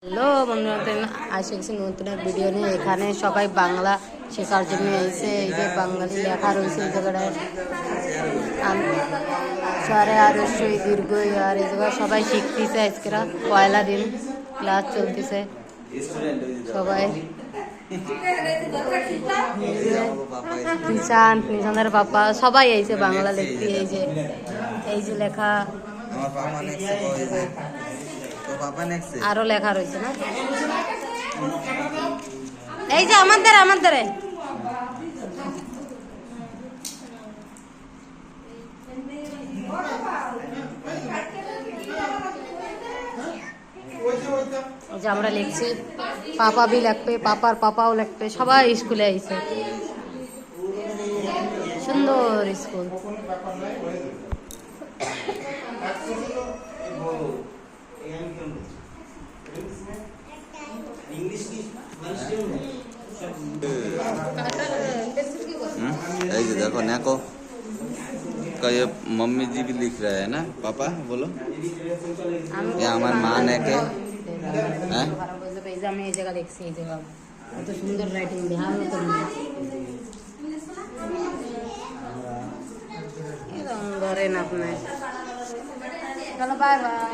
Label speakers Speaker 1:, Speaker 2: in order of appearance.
Speaker 1: Hello বন্ধুরা, আসে গেছি নতুন এক ভিডিও নিয়ে। এখানে সবাই বাংলা শেখার জন্য এসে, এই যে বাঙালি লেখা রয়েছে এই জায়গাটায়, স্বরে আর রস্যই দীর্ঘই আর এই জায়গায় সবাই শিখতেছে। আজকেরা পয়লা দিন, ক্লাস চলতেছে সবাই। নিশানের পাপা সবাই এইছে বাংলা লিখতে। এই যে লেখা আরো লেখা রয়েছে না, এই যে আমাদের যে আমরা লিখছি। পাপা भी লিখবে, পাপার পাপাও লিখবে, সবাই স্কুলে আইছে। সুন্দর স্কুল।
Speaker 2: देखो नेको का ये मम्मी जी भी लिख रहे हैं ना। पापा बोलो, ये हमार माँ ने के हैं।
Speaker 1: আমি এই জায়গা দেখছি, এই জায়গা এত সুন্দর রাইটিং ধ্যান তো এরকম ধরেন আপনি। চলো বাই বাই।